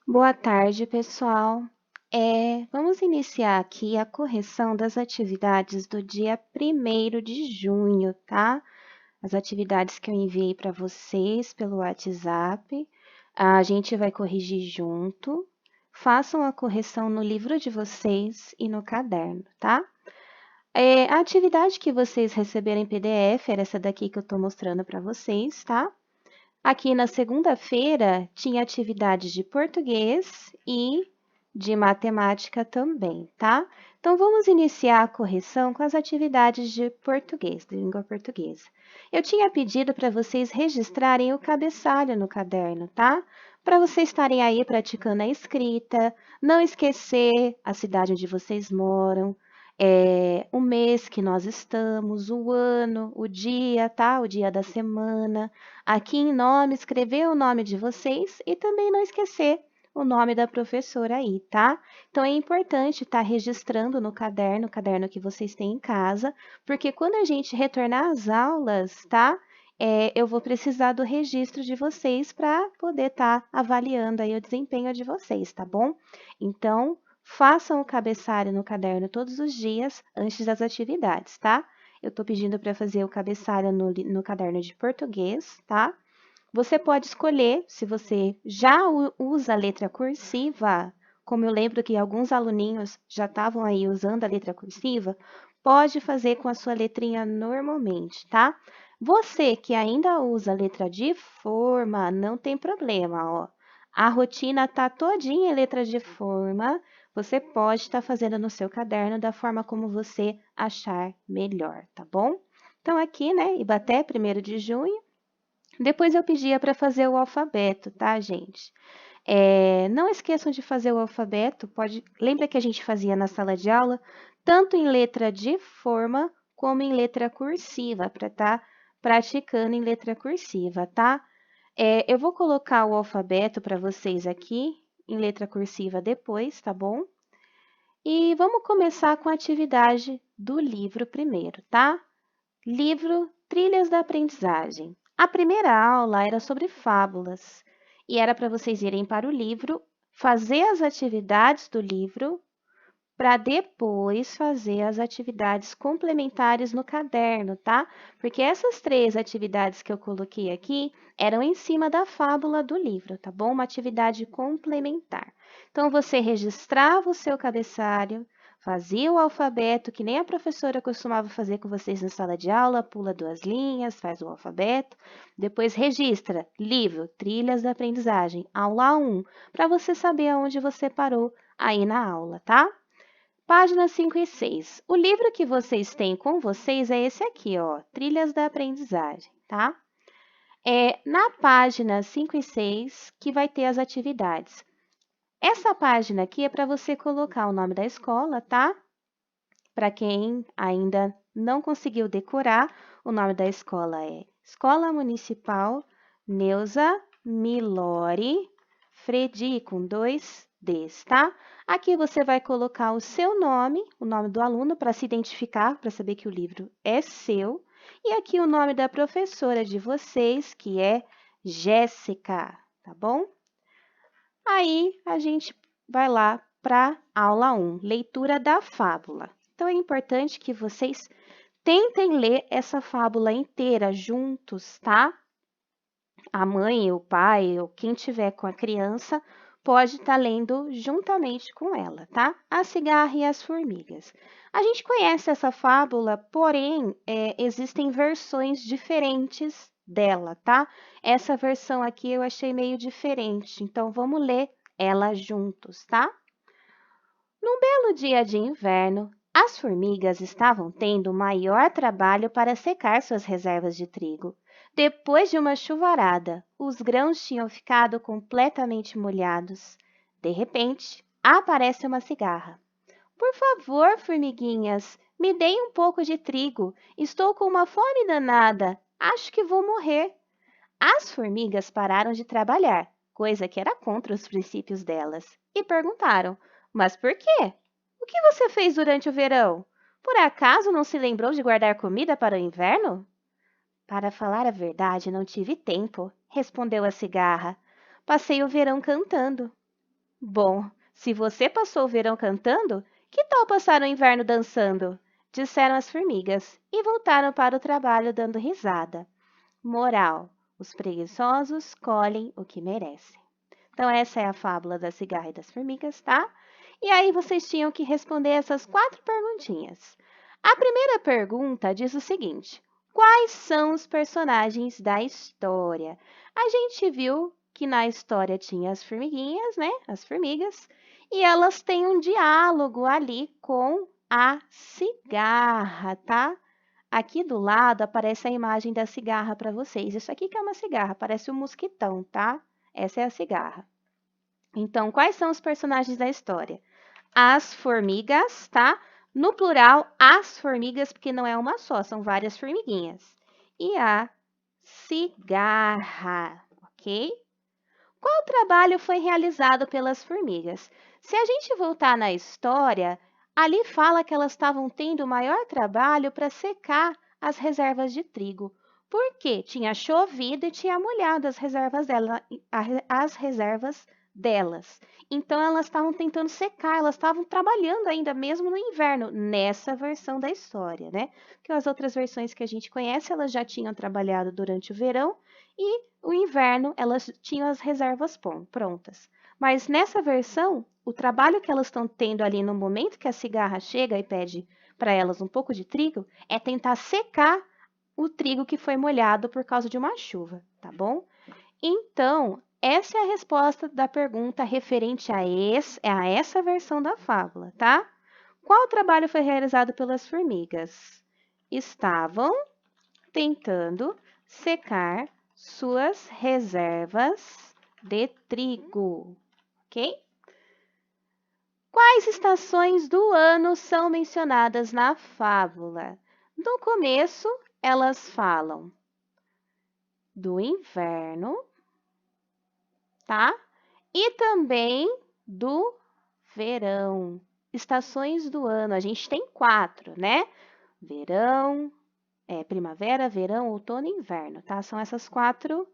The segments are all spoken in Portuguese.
Boa tarde, pessoal. Vamos iniciar aqui a correção das atividades do dia 1º de junho, tá? As atividades que eu enviei para vocês pelo WhatsApp. A gente vai corrigir junto. Façam a correção no livro de vocês e no caderno, tá? A atividade que vocês receberam em PDF era essa daqui que eu estou mostrando para vocês, tá? Aqui na segunda-feira tinha atividades de português e de matemática também, tá? Então, vamos iniciar a correção com as atividades de português, de língua portuguesa. Eu tinha pedido para vocês registrarem o cabeçalho no caderno, tá? Para vocês estarem aí praticando a escrita, não esquecer a cidade onde vocês moram, o mês que nós estamos, o ano, o dia, tá? O dia da semana. Aqui em nome, escrever o nome de vocês e também não esquecer o nome da professora aí, tá? Então, é importante estar registrando no caderno, o caderno que vocês têm em casa, porque quando a gente retornar às aulas, tá? Eu vou precisar do registro de vocês para poder estar avaliando aí o desempenho de vocês, tá bom? Então, façam o cabeçalho no caderno todos os dias antes das atividades, tá? Eu estou pedindo para fazer o cabeçalho no caderno de português, tá? Você pode escolher se você já usa a letra cursiva, como eu lembro que alguns aluninhos já estavam aí usando a letra cursiva, pode fazer com a sua letrinha normalmente, tá? Você que ainda usa a letra de forma, não tem problema, ó. A rotina tá todinha em letra de forma, você pode estar fazendo no seu caderno da forma como você achar melhor, tá bom? Então, aqui, né, Ibaté, 1º de junho. Depois eu pedia para fazer o alfabeto, tá, gente? Não esqueçam de fazer o alfabeto. Lembra que a gente fazia na sala de aula, tanto em letra de forma como em letra cursiva, para estar praticando em letra cursiva, tá? Eu vou colocar o alfabeto para vocês aqui em letra cursiva depois, tá bom? E vamos começar com a atividade do livro primeiro, tá? Livro Trilhas da Aprendizagem. A primeira aula era sobre fábulas e era para vocês irem para o livro, fazer as atividades do livro, para depois fazer as atividades complementares no caderno, tá? Porque essas 3 atividades que eu coloquei aqui eram em cima da fábula do livro, tá bom? Uma atividade complementar. Então, você registrava o seu cabeçalho, fazia o alfabeto, que nem a professora costumava fazer com vocês na sala de aula, pula 2 linhas, faz o alfabeto, depois registra livro, Trilhas da Aprendizagem, aula 1, para você saber aonde você parou aí na aula, tá? Páginas 5 e 6. O livro que vocês têm com vocês é esse aqui, ó, Trilhas da Aprendizagem, tá? Na página 5 e 6 que vai ter as atividades. Essa página aqui é para você colocar o nome da escola, tá? Para quem ainda não conseguiu decorar, o nome da escola é Escola Municipal Neuza Milori Fredi, com 2 Ds, tá? Aqui você vai colocar o seu nome, o nome do aluno, para se identificar, para saber que o livro é seu. E aqui o nome da professora de vocês, que é Jéssica, tá bom? Aí a gente vai lá para aula 1, leitura da fábula. Então é importante que vocês tentem ler essa fábula inteira juntos, tá? A mãe, o pai, ou quem tiver com a criança, pode estar lendo juntamente com ela, tá? A cigarra e as formigas. A gente conhece essa fábula, porém, existem versões diferentes dela, tá? Essa versão aqui eu achei meio diferente, então vamos ler ela juntos, tá? Num belo dia de inverno, as formigas estavam tendo o maior trabalho para secar suas reservas de trigo. Depois de uma chuvarada, os grãos tinham ficado completamente molhados. De repente, aparece uma cigarra. Por favor, formiguinhas, me deem um pouco de trigo. Estou com uma fome danada. Acho que vou morrer. As formigas pararam de trabalhar, coisa que era contra os princípios delas, e perguntaram: Mas por quê? O que você fez durante o verão? Por acaso não se lembrou de guardar comida para o inverno? Para falar a verdade, não tive tempo, respondeu a cigarra. Passei o verão cantando. Bom, se você passou o verão cantando, que tal passar o inverno dançando? Disseram as formigas e voltaram para o trabalho dando risada. Moral: os preguiçosos colhem o que merecem. Então, essa é a fábula da cigarra e das formigas, tá? E aí vocês tinham que responder essas 4 perguntinhas. A primeira pergunta diz o seguinte: quais são os personagens da história? A gente viu que na história tinha as formiguinhas, né? As formigas, e elas têm um diálogo ali com a cigarra, tá? Aqui do lado aparece a imagem da cigarra para vocês. Isso aqui que é uma cigarra, parece um mosquitão, tá? Essa é a cigarra. Então, quais são os personagens da história? As formigas, tá? No plural, as formigas, porque não é uma só, são várias formiguinhas. E a cigarra, ok? Qual trabalho foi realizado pelas formigas? Se a gente voltar na história, ali fala que elas estavam tendo o maior trabalho para secar as reservas de trigo. Porque tinha chovido e tinha molhado as reservas delas. Então elas estavam tentando secar, elas estavam trabalhando ainda mesmo no inverno, nessa versão da história, né? Porque as outras versões que a gente conhece, elas já tinham trabalhado durante o verão e o inverno elas tinham as reservas prontas. Mas nessa versão, o trabalho que elas estão tendo ali no momento que a cigarra chega e pede para elas um pouco de trigo é tentar secar o trigo que foi molhado por causa de uma chuva, tá bom? Então, essa é a resposta da pergunta referente a essa versão da fábula, tá? Qual trabalho foi realizado pelas formigas? Estavam tentando secar suas reservas de trigo, ok? Quais estações do ano são mencionadas na fábula? No começo, elas falam do inverno, tá? E também do verão. Estações do ano, a gente tem 4, né? Verão, primavera, verão, outono e inverno, tá? São essas 4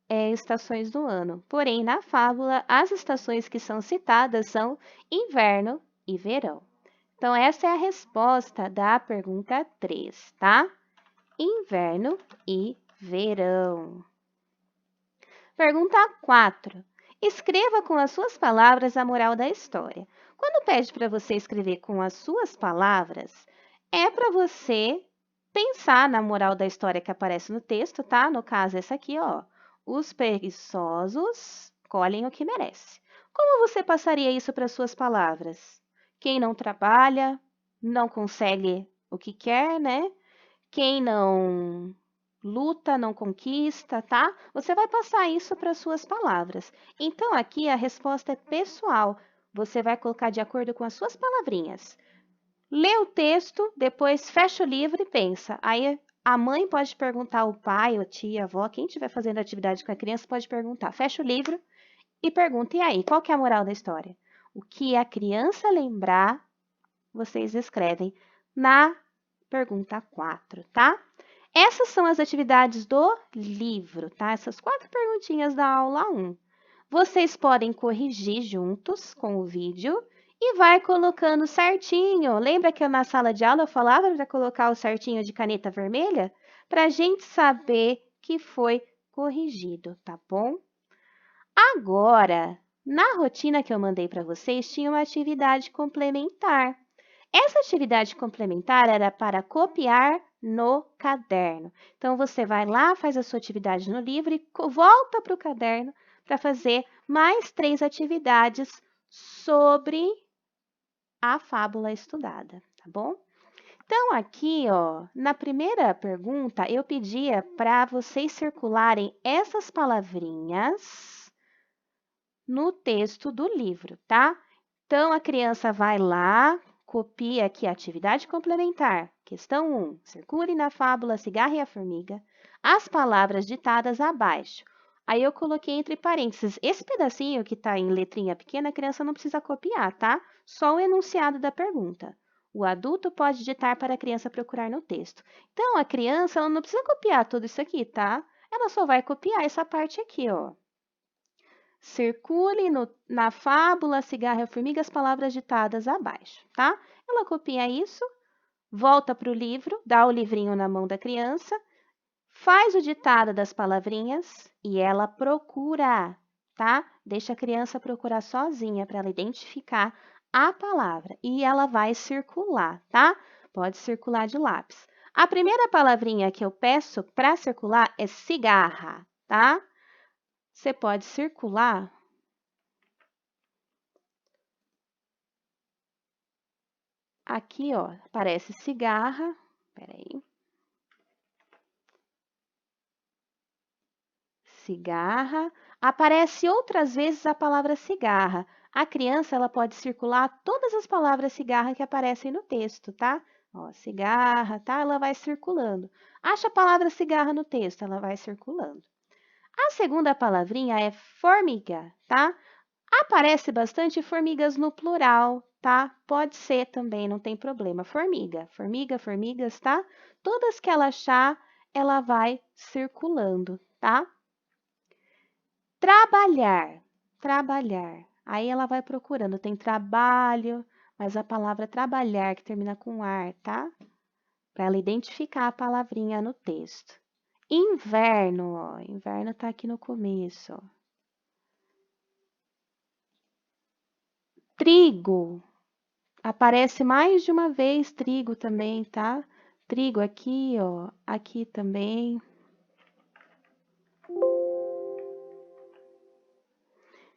estações do ano. Porém, na fábula, as estações que são citadas são inverno e verão. Então, essa é a resposta da pergunta 3, tá? Inverno e verão. Pergunta 4. Escreva com as suas palavras a moral da história. Quando pede para você escrever com as suas palavras, é para você pensar na moral da história que aparece no texto, tá? No caso, essa aqui, ó. Os preguiçosos colhem o que merece. Como você passaria isso para suas palavras? Quem não trabalha, não consegue o que quer, né? Quem não luta, não conquista, tá? Você vai passar isso para suas palavras. Então, aqui a resposta é pessoal. Você vai colocar de acordo com as suas palavrinhas. Lê o texto, depois fecha o livro e pensa. Aí a mãe pode perguntar ao pai, ou tia, avó, quem estiver fazendo atividade com a criança pode perguntar. Fecha o livro e pergunta, e aí, qual que é a moral da história? O que a criança lembrar, vocês escrevem na pergunta 4, tá? Essas são as atividades do livro, tá? Essas 4 perguntinhas da aula 1. Vocês podem corrigir juntos com o vídeo e vai colocando certinho. Lembra que na sala de aula eu falava para colocar o certinho de caneta vermelha? Para a gente saber que foi corrigido, tá bom? Agora, na rotina que eu mandei para vocês, tinha uma atividade complementar. Essa atividade complementar era para copiar no caderno. Então, você vai lá, faz a sua atividade no livro e volta para o caderno para fazer mais 3 atividades sobre a fábula estudada, tá bom? Então, aqui, ó, na primeira pergunta, eu pedia para vocês circularem essas palavrinhas no texto do livro, tá? Então, a criança vai lá, copia aqui a atividade complementar. Questão 1. Circule na fábula Cigarra e a Formiga as palavras ditadas abaixo. Aí eu coloquei entre parênteses. Esse pedacinho que está em letrinha pequena, a criança não precisa copiar, tá? Só o enunciado da pergunta. O adulto pode ditar para a criança procurar no texto. Então, a criança ela não precisa copiar tudo isso aqui, tá? Ela só vai copiar essa parte aqui, ó. Circule na fábula, cigarra e formiga as palavras ditadas abaixo, tá? Ela copia isso, volta para o livro, dá o livrinho na mão da criança, faz o ditado das palavrinhas e ela procura, tá? Deixa a criança procurar sozinha para ela identificar a palavra e ela vai circular, tá? Pode circular de lápis. A primeira palavrinha que eu peço para circular é cigarra, tá? Você pode circular aqui, ó, aparece cigarra. Peraí. Cigarra. Aparece outras vezes a palavra cigarra. A criança, ela pode circular todas as palavras cigarra que aparecem no texto, tá? Ó, cigarra, tá? Ela vai circulando. Acha a palavra cigarra no texto, ela vai circulando. A segunda palavrinha é formiga, tá? Aparece bastante formigas no plural, tá? Pode ser também, não tem problema. Formiga, formiga, formigas, tá? Todas que ela achar, ela vai circulando, tá? Trabalhar, trabalhar. Aí ela vai procurando, tem trabalho, mas a palavra trabalhar que termina com ar, tá? Para ela identificar a palavrinha no texto. Inverno, ó, inverno tá aqui no começo, ó. Trigo, aparece mais de uma vez trigo também, tá? Trigo aqui, ó, aqui também.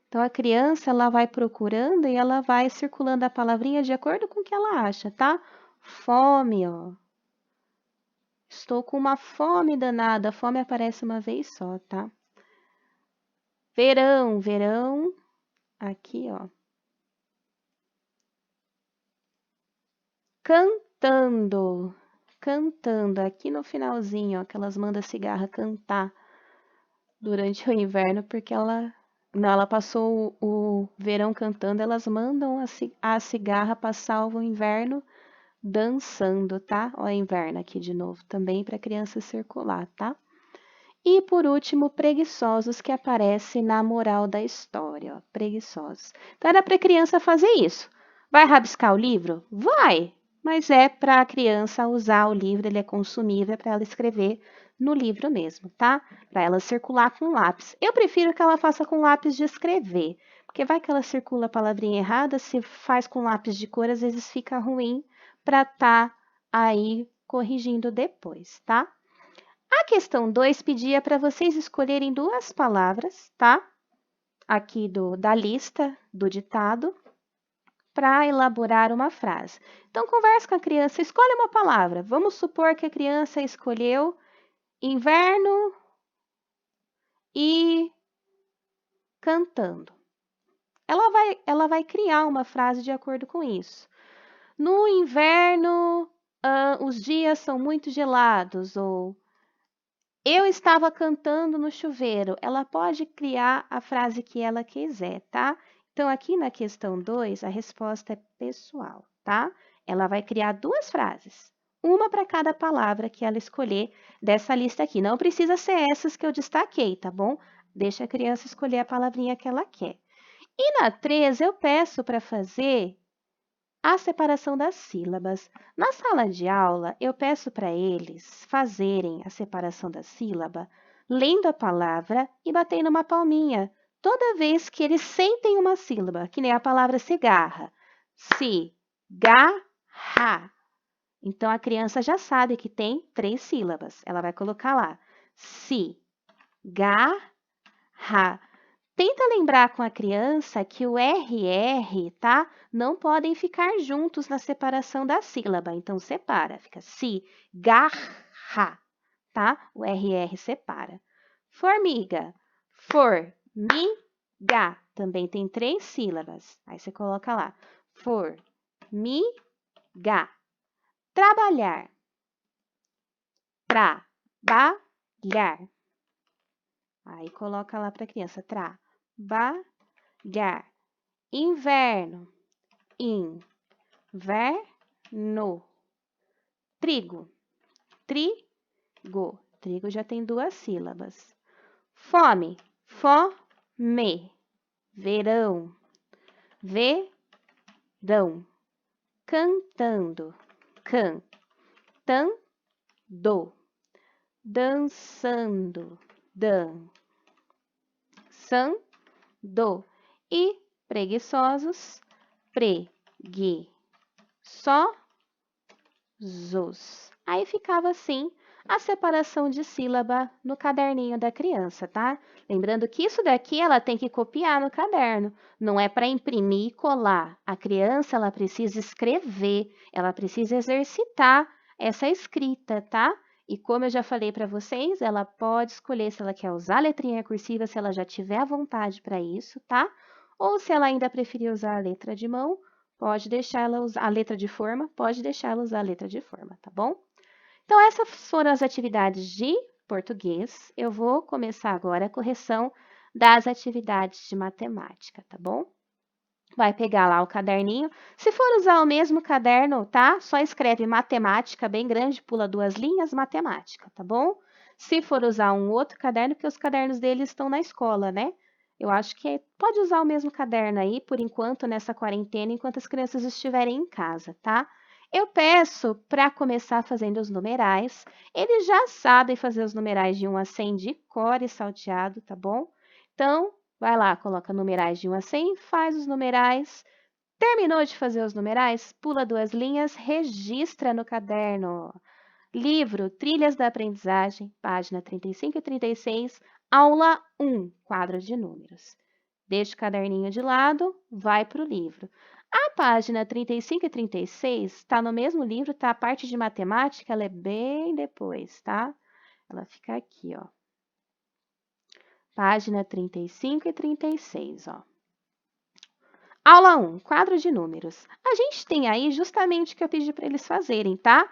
Então, a criança, ela vai procurando e ela vai circulando a palavrinha de acordo com o que ela acha, tá? Fome, ó. Estou com uma fome danada. Fome aparece uma vez só, tá? Verão, verão. Aqui, ó. Cantando, cantando. Aqui no finalzinho, ó, que elas mandam a cigarra cantar durante o inverno, porque ela passou o verão cantando, elas mandam a cigarra passar o inverno dançando, tá? Ó, inverno aqui de novo, também para criança circular, tá? E por último, preguiçosos, que aparece na moral da história, ó, preguiçosos. Então era para a criança fazer isso. Vai rabiscar o livro? Vai! Mas é para a criança usar o livro, ele é consumível para ela escrever no livro mesmo, tá? Para ela circular com lápis. Eu prefiro que ela faça com lápis de escrever, porque vai que ela circula a palavrinha errada, se faz com lápis de cor, às vezes fica ruim para estar aí corrigindo depois, tá? A questão 2 pedia para vocês escolherem duas palavras, tá? Aqui da lista do ditado, para elaborar uma frase. Então, converse com a criança, escolhe uma palavra. Vamos supor que a criança escolheu inverno e cantando. Ela vai criar uma frase de acordo com isso. No inverno, os dias são muito gelados, ou eu estava cantando no chuveiro. Ela pode criar a frase que ela quiser, tá? Então, aqui na questão 2, a resposta é pessoal, tá? Ela vai criar duas frases, uma para cada palavra que ela escolher dessa lista aqui. Não precisa ser essas que eu destaquei, tá bom? Deixa a criança escolher a palavrinha que ela quer. E na 3, eu peço para fazer a separação das sílabas. Na sala de aula, eu peço para eles fazerem a separação da sílaba, lendo a palavra e batendo uma palminha, toda vez que eles sentem uma sílaba, que nem a palavra cigarra. Cigarra. Então, a criança já sabe que tem 3 sílabas. Ela vai colocar lá. Cigarra. Tenta lembrar com a criança que o RR, tá? Não podem ficar juntos na separação da sílaba. Então, separa. Fica cigarra, tá? O RR separa. Formiga. Formiga. Também tem 3 sílabas. Aí, você coloca lá. Formiga. Trabalhar. Trabalhar. Aí, coloca lá para a criança. Trabalhar. Inverno. Inverno. Trigo. Trigo. Trigo já tem 2 sílabas. Fome. Fome. verão, verão, cantando, cantando, dançando, dançando, e preguiçosos, preguiçosos. Aí ficava assim a separação de sílaba no caderninho da criança, tá? Lembrando que isso daqui ela tem que copiar no caderno, não é para imprimir e colar. A criança ela precisa escrever, ela precisa exercitar essa escrita, tá? E como eu já falei para vocês, ela pode escolher se ela quer usar a letrinha cursiva, se ela já tiver a vontade para isso, tá? Ou se ela ainda preferir usar a letra de mão, pode deixar ela usar a letra de forma, pode deixar ela usar a letra de forma, tá bom? Então, essas foram as atividades de português. Eu vou começar agora a correção das atividades de matemática, tá bom? Vai pegar lá o caderninho. Se for usar o mesmo caderno, tá? Só escreve matemática bem grande, pula 2 linhas, matemática, tá bom? Se for usar um outro caderno, porque os cadernos deles estão na escola, né? Eu acho que pode usar o mesmo caderno aí, por enquanto, nessa quarentena, enquanto as crianças estiverem em casa, tá? Eu peço para começar fazendo os numerais. Eles já sabem fazer os numerais de 1 a 100 de cor e salteado, tá bom? Então, vai lá, coloca numerais de 1 a 100, faz os numerais. Terminou de fazer os numerais? Pula 2 linhas, registra no caderno. Livro Trilhas da Aprendizagem, página 35 e 36, aula 1, quadro de números. Deixa o caderninho de lado, vai para o livro. A página 35 e 36 está no mesmo livro, tá? A parte de matemática, ela é bem depois, tá? Ela fica aqui, ó. Página 35 e 36, ó. Aula 1, quadro de números. A gente tem aí justamente o que eu pedi para eles fazerem, tá?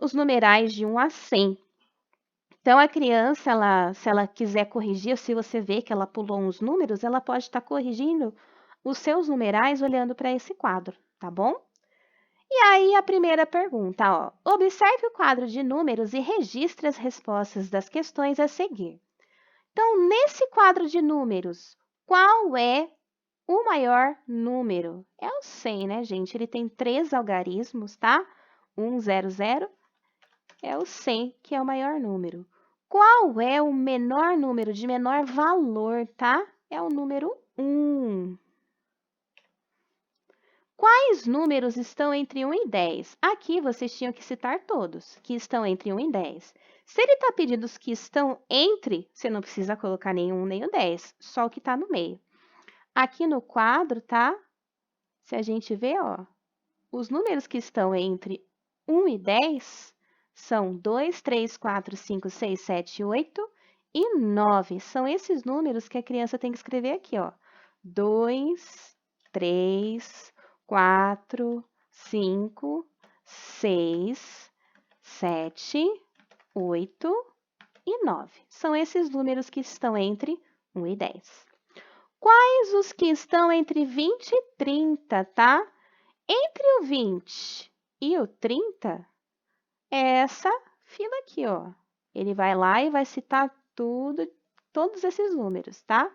Os numerais de 1 a 100. Então, a criança, se ela quiser corrigir, ou se você vê que ela pulou uns números, ela pode estar corrigindo os seus numerais olhando para esse quadro, tá bom? E aí, a primeira pergunta, ó. Observe o quadro de números e registre as respostas das questões a seguir. Então, nesse quadro de números, qual é o maior número? É o 100, né, gente? Ele tem 3 algarismos, tá? 1, 0, 0. É o 100, que é o maior número. Qual é o menor número de menor valor, tá? É o número 1. Quais números estão entre 1 e 10? Aqui vocês tinham que citar todos que estão entre 1 e 10. Se ele está pedindo os que estão entre, você não precisa colocar nenhum nem o 10, só o que está no meio. Aqui no quadro, tá? Se a gente vê, ó, os números que estão entre 1 e 10 são 2, 3, 4, 5, 6, 7, 8 e 9. São esses números que a criança tem que escrever aqui, ó. 2, 3, 4, 5, 6, 7, 8 e 9. São esses números que estão entre 1 e 10. Quais os que estão entre 20 e 30, tá? Entre o 20 e o 30, é essa fila aqui, ó. Ele vai lá e vai citar todos esses números, tá?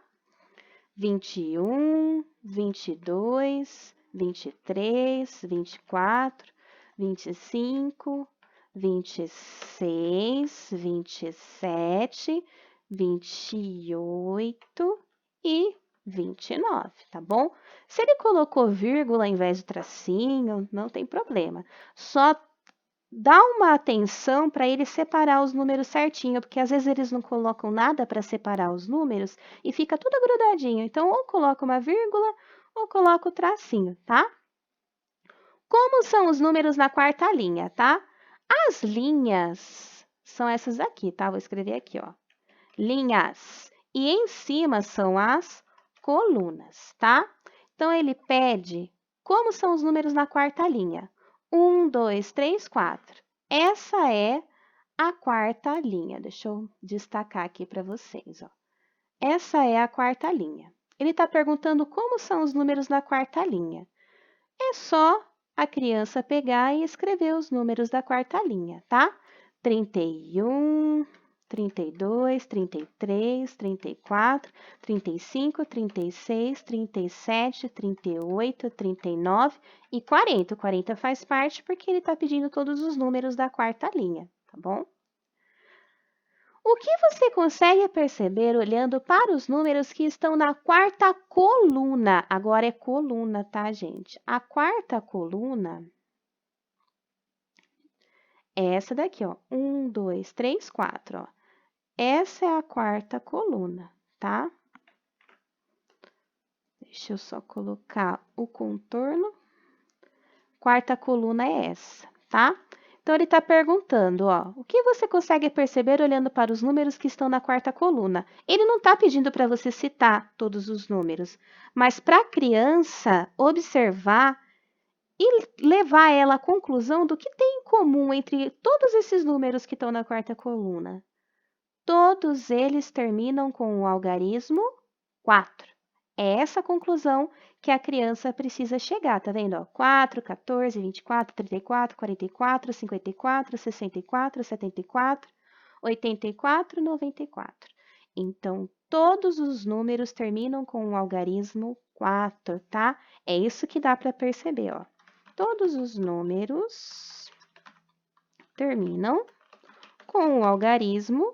21, 22, 23, 24, 25, 26, 27, 28 e 29, tá bom? Se ele colocou vírgula ao invés de tracinho, não tem problema. Só dá uma atenção para ele separar os números certinho, porque às vezes eles não colocam nada para separar os números e fica tudo grudadinho. Então, ou coloca uma vírgula ou coloca o tracinho, tá? Como são os números na quarta linha, tá? As linhas são essas aqui, tá? Vou escrever aqui, ó. Linhas. E em cima são as colunas, tá? Então, ele pede como são os números na quarta linha. 1, 2, 3, 4. Essa é a quarta linha. Deixa eu destacar aqui para vocês, ó. Essa é a quarta linha. Ele está perguntando como são os números na quarta linha. É só a criança pegar e escrever os números da quarta linha, tá? 31, 32, 33, 34, 35, 36, 37, 38, 39 e 40. O 40 faz parte porque ele está pedindo todos os números da quarta linha, tá bom? O que você consegue perceber olhando para os números que estão na quarta coluna? Agora é coluna, tá, gente? A quarta coluna é essa daqui, ó. 1, 2, 3, 4, ó. Essa é a quarta coluna, tá? Deixa eu só colocar o contorno. Quarta coluna é essa, tá? Então, ele está perguntando, ó, o que você consegue perceber olhando para os números que estão na quarta coluna? Ele não está pedindo para você citar todos os números, mas para a criança observar e levar ela à conclusão do que tem em comum entre todos esses números que estão na quarta coluna. Todos eles terminam com o algarismo 4. É essa a conclusão que a criança precisa chegar, tá vendo? Ó, 4, 14, 24, 34, 44, 54, 64, 74, 84, 94. Então, todos os números terminam com o algarismo 4, tá? É isso que dá para perceber, ó. Todos os números terminam com o algarismo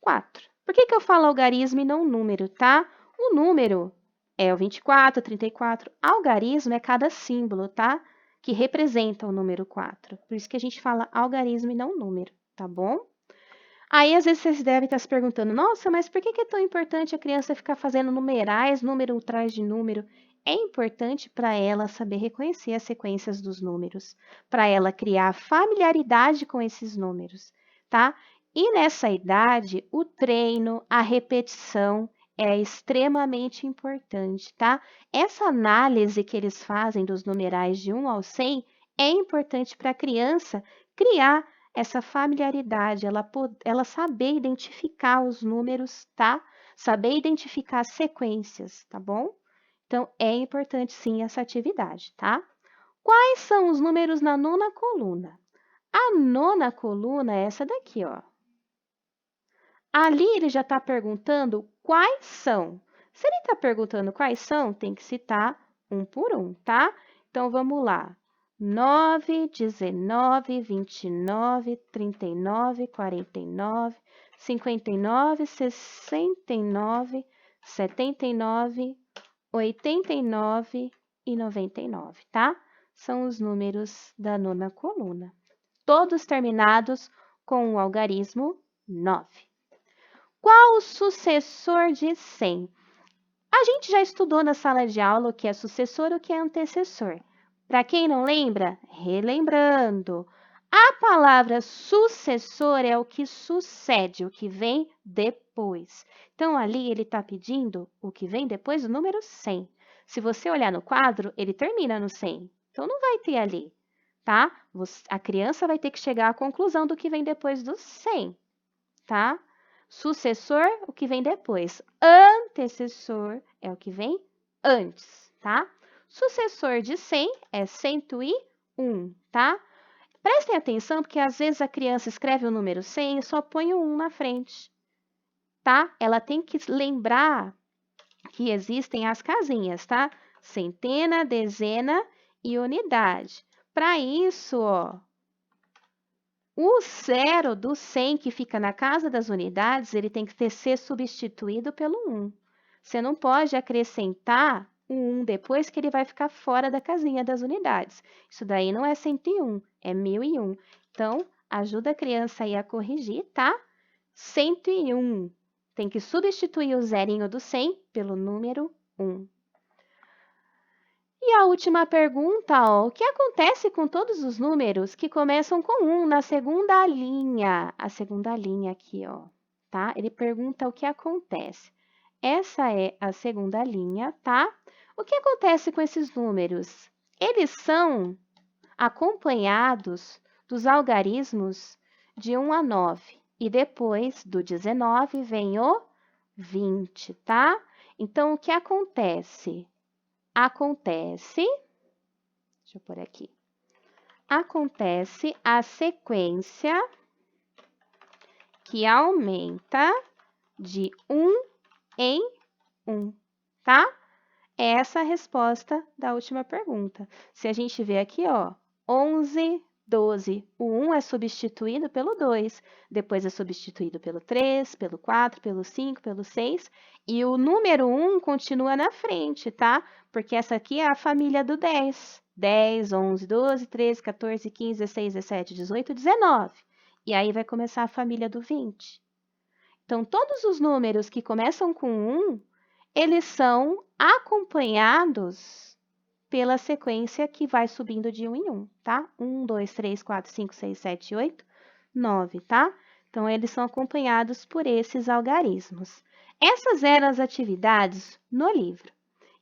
4. Por que eu falo algarismo e não número, tá? O número é o 24, 34. Algarismo é cada símbolo, tá? Que representa o número 4. Por isso que a gente fala algarismo e não número, tá bom? Aí, às vezes, vocês devem estar se perguntando, nossa, mas por que é tão importante a criança ficar fazendo numerais, número atrás de número? É importante para ela saber reconhecer as sequências dos números, para ela criar familiaridade com esses números, tá? E nessa idade, o treino, a repetição é extremamente importante, tá? Essa análise que eles fazem dos numerais de 1 ao 100 é importante para a criança criar essa familiaridade, ela saber identificar os números, tá? Saber identificar as sequências, tá bom? Então, é importante sim essa atividade, tá? Quais são os números na nona coluna? A nona coluna é essa daqui, ó. Ali ele já está perguntando quais são. Se ele está perguntando quais são, tem que citar um por um, tá? Então, vamos lá. 9, 19, 29, 39, 49, 59, 69, 79, 89 e 99, tá? São os números da nona coluna. Todos terminados com o algarismo 9. Qual o sucessor de 100? A gente já estudou na sala de aula o que é sucessor e o que é antecessor. Para quem não lembra, relembrando. A palavra sucessor é o que sucede, o que vem depois. Então, ali ele está pedindo o que vem depois do número 100. Se você olhar no quadro, ele termina no 100. Então, não vai ter ali, tá? A criança vai ter que chegar à conclusão do que vem depois do 100, tá? Sucessor, o que vem depois. Antecessor é o que vem antes, tá? Sucessor de 100 é 101, tá? Prestem atenção, porque às vezes a criança escreve o número 100 e só põe o 1 na frente, tá? Ela tem que lembrar que existem as casinhas, tá? Centena, dezena e unidade. Para isso, ó, o zero do 100 que fica na casa das unidades, ele tem que ser substituído pelo 1. Você não pode acrescentar o 1 depois que ele vai ficar fora da casinha das unidades. Isso daí não é 101, é 1001. Então, ajuda a criança aí a corrigir, tá? 101. Tem que substituir o zerinho do 100 pelo número 1. E a última pergunta, ó, o que acontece com todos os números que começam com 1 na segunda linha? A segunda linha aqui, ó, tá? Ele pergunta o que acontece. Essa é a segunda linha, tá? O que acontece com esses números? Eles são acompanhados dos algarismos de 1 a 9. E depois do 19 vem o 20, tá? Então, o que acontece? Acontece, deixa eu pôr aqui, acontece a sequência que aumenta de 1 em 1, tá? Essa é a resposta da última pergunta. Se a gente vê aqui, ó, 11, 12, o 1 é substituído pelo 2, depois é substituído pelo 3, pelo 4, pelo 5, pelo 6, e o número 1 continua na frente, tá? Porque essa aqui é a família do 10. 10, 11, 12, 13, 14, 15, 16, 17, 18, 19. E aí vai começar a família do 20. Então, todos os números que começam com 1, eles são acompanhados pela sequência que vai subindo de 1 em 1, tá? 1, 2, 3, 4, 5, 6, 7, 8, 9, tá? Então, eles são acompanhados por esses algarismos. Essas eram as atividades no livro.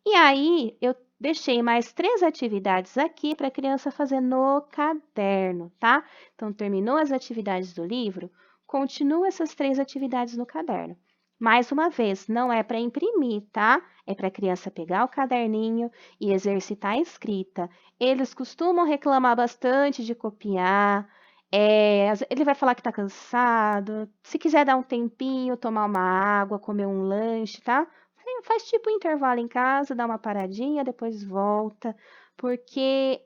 E aí, eu deixei mais 3 atividades aqui para a criança fazer no caderno, tá? Então, terminou as atividades do livro, continua essas 3 atividades no caderno. Mais uma vez, não é para imprimir, tá? É para a criança pegar o caderninho e exercitar a escrita. Eles costumam reclamar bastante de copiar. Ele vai falar que está cansado. Se quiser dar um tempinho, tomar uma água, comer um lanche, tá? Faz tipo um intervalo em casa, dá uma paradinha, depois volta, porque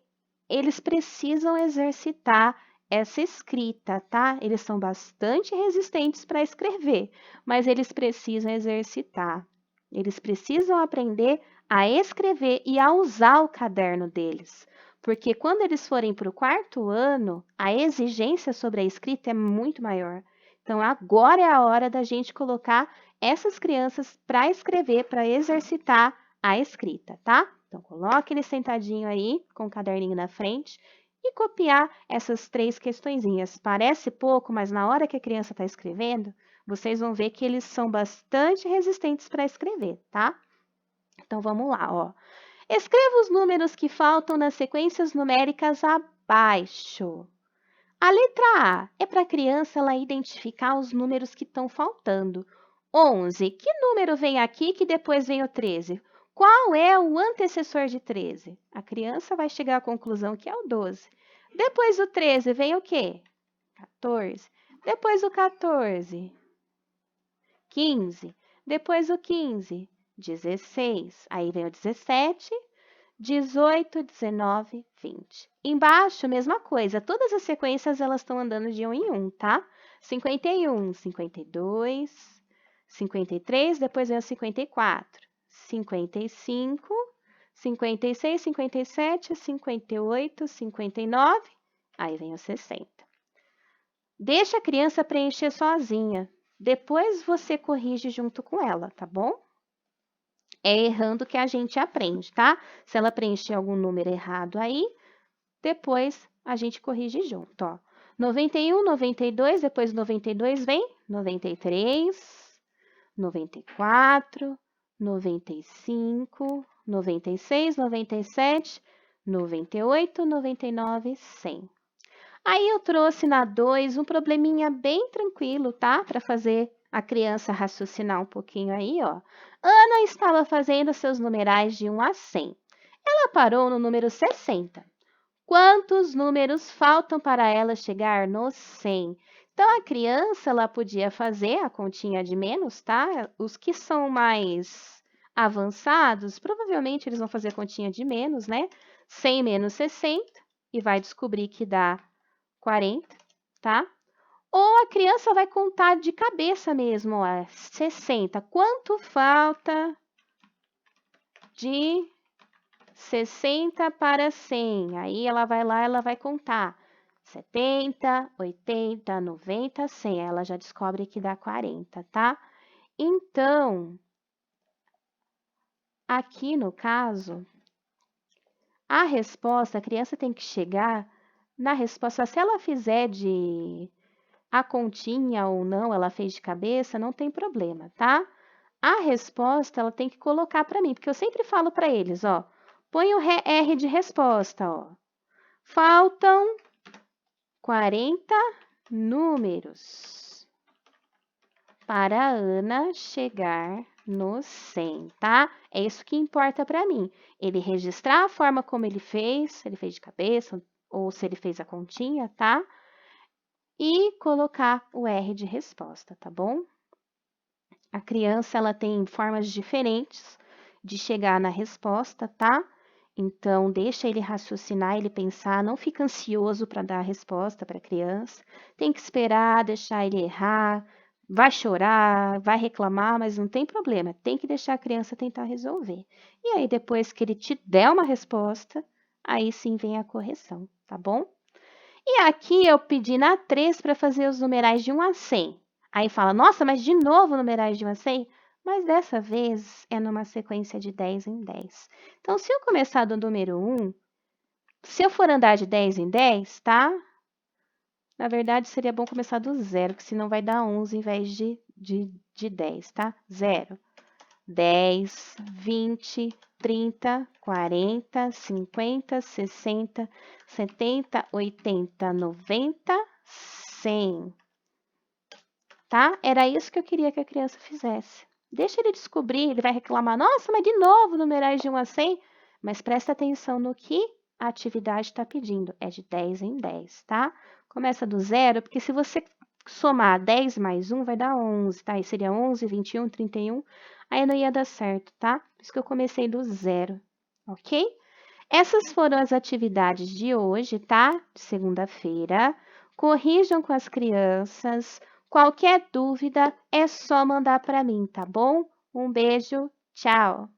eles precisam exercitar essa escrita, tá? Eles são bastante resistentes para escrever, mas eles precisam exercitar. Eles precisam aprender a escrever e a usar o caderno deles. Porque quando eles forem para o 4º ano, a exigência sobre a escrita é muito maior. Então, agora é a hora da gente colocar essas crianças para escrever, para exercitar a escrita, tá? Então, coloque ele sentadinho aí, com o caderninho na frente, e copiar essas 3 questõezinhas. Parece pouco, mas na hora que a criança está escrevendo, vocês vão ver que eles são bastante resistentes para escrever, tá? Então, vamos lá, ó. Escreva os números que faltam nas sequências numéricas abaixo. A letra A é para a criança ela identificar os números que estão faltando. 11. Que número vem aqui que depois vem o 13? Qual é o antecessor de 13? A criança vai chegar à conclusão que é o 12. Depois do 13 vem o quê? 14. Depois do 14, 15. Depois do 15, 16. Aí vem o 17, 18, 19, 20. Embaixo, mesma coisa. Todas as sequências, elas estão andando de 1 em 1, tá? 51, 52, 53, depois vem o 54, 55, 56, 57, 58, 59, aí vem o 60. Deixa a criança preencher sozinha. Depois você corrige junto com ela, tá bom? É errando que a gente aprende, tá? Se ela preencher algum número errado aí, depois a gente corrige junto, ó. 91, 92, depois 92 vem 93, 94, 95, 96, 97, 98, 99, 100. Aí eu trouxe na 2 um probleminha bem tranquilo, tá? Para fazer a criança raciocinar um pouquinho aí, ó. Ana estava fazendo seus numerais de 1 a 100. Ela parou no número 60. Quantos números faltam para ela chegar no 100? Então, a criança ela podia fazer a continha de menos, tá? Os que são mais avançados, provavelmente eles vão fazer a continha de menos, né? 100 menos 60 e vai descobrir que dá 40, tá? Ou a criança vai contar de cabeça mesmo, ó, 60. Quanto falta de 60 para 100? Aí ela vai lá, ela vai contar 70, 80, 90, 100. Ela já descobre que dá 40, tá? Então, aqui no caso, a resposta, a criança tem que chegar na resposta. Se ela fizer a continha ou não, ela fez de cabeça, não tem problema, tá? A resposta, ela tem que colocar para mim, porque eu sempre falo para eles, ó, põe o R de resposta, ó. Faltam 40 números para a Ana chegar no 100, tá? É isso que importa para mim. Ele registrar a forma como ele fez, se ele fez de cabeça ou se ele fez a continha, tá? e colocar o R de resposta, tá bom? A criança, ela tem formas diferentes de chegar na resposta, tá? Então, deixa ele raciocinar, ele pensar, não fica ansioso para dar a resposta para a criança. Tem que esperar, deixar ele errar, vai chorar, vai reclamar, mas não tem problema, tem que deixar a criança tentar resolver. E aí, depois que ele te der uma resposta, aí sim vem a correção, tá bom? E aqui eu pedi na 3 para fazer os numerais de 1 a 100. Aí fala, nossa, mas de novo numerais de 1 a 100? Mas dessa vez é numa sequência de 10 em 10. Então, se eu começar do número 1, se eu for andar de 10 em 10, tá? Na verdade, seria bom começar do 0, porque senão vai dar 11 em vez de 10, tá? 0, 10, 20, 30, 40, 50, 60, 70, 80, 90, 100. Tá? Era isso que eu queria que a criança fizesse. Deixa ele descobrir, ele vai reclamar, nossa, mas de novo numerais de 1 a 100? Mas presta atenção no que a atividade está pedindo, é de 10 em 10, tá? Começa do 0, porque se você somar 10 mais 1, vai dar 11, tá? Aí seria 11, 21, 31, aí não ia dar certo, tá? Por isso que eu comecei do 0, ok? Essas foram as atividades de hoje, tá? De segunda-feira. Corrijam com as crianças. Qualquer dúvida é só mandar para mim, tá bom? Um beijo, tchau!